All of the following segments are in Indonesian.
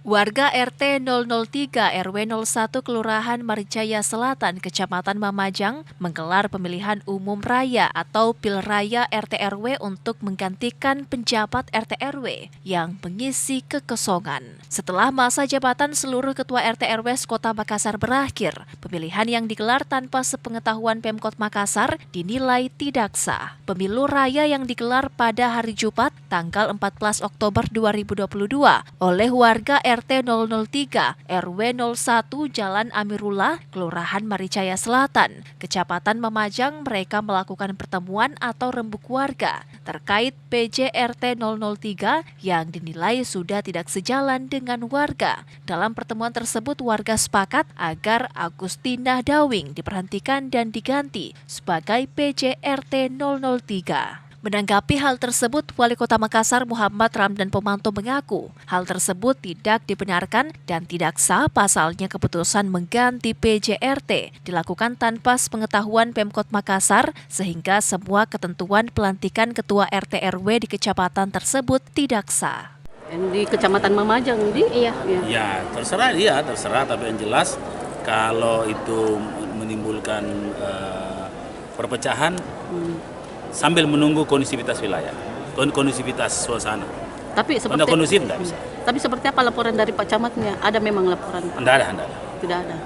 Warga RT 003 RW 01 Kelurahan Maricaya Selatan, Kecamatan Mamajang, menggelar pemilihan umum raya atau Pilraya RT RW untuk menggantikan penjabat RT RW yang mengisi kekosongan. Setelah masa jabatan seluruh ketua RT RW Kota Makassar berakhir, pemilihan yang digelar tanpa sepengetahuan Pemkot Makassar dinilai tidak sah. Pemilu raya yang digelar pada hari Jumat, tanggal 14 Oktober 2022 oleh warga RT 003 RW 01 Jalan Amirullah, Kelurahan Maricaya Selatan, Kecamatan Mamajang, mereka melakukan pertemuan atau rembuk warga terkait PJ RT 003 yang dinilai sudah tidak sejalan dengan warga. Dalam pertemuan tersebut, warga sepakat agar Agustina Dawing diberhentikan dan diganti sebagai PJ RT 003. Menanggapi hal tersebut, Wali Kota Makassar Muhammad Ramdan Pomanto mengaku hal tersebut tidak dibenarkan dan tidak sah, pasalnya keputusan mengganti PJRT dilakukan tanpa sepengetahuan Pemkot Makassar sehingga semua ketentuan pelantikan ketua RT RW di kecamatan tersebut tidak sah. Di Kecamatan Mamajang, Iya. Ya, terserah tapi yang jelas kalau itu menimbulkan perpecahan sambil menunggu kondisivitas wilayah, kondisivitas suasana. Tapi seperti kondusif nggak bisa. Tapi seperti apa laporan dari Pak Camatnya? Ada memang laporan? Tidak ada. Tidak ada.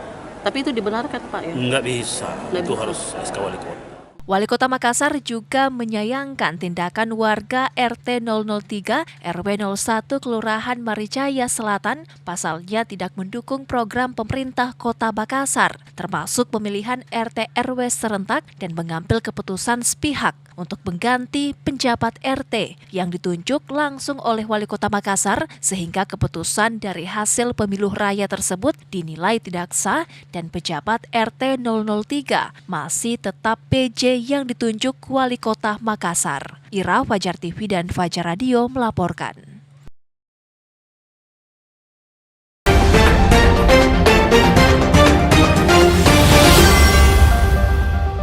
Tapi itu dibenarkan, Pak, ya? Nggak bisa. Itu harus SK Wali Kota. Wali Kota Makassar juga menyayangkan tindakan warga RT 003 RW 01 Kelurahan Maricaya Selatan, pasalnya tidak mendukung program pemerintah Kota Makassar, termasuk pemilihan RT RW serentak dan mengambil keputusan sepihak untuk mengganti penjabat RT yang ditunjuk langsung oleh Wali Kota Makassar, sehingga keputusan dari hasil pemilu raya tersebut dinilai tidak sah dan pejabat RT 003 masih tetap PJ yang ditunjuk Wali Kota Makassar. Ira, Fajar TV dan Fajar Radio melaporkan.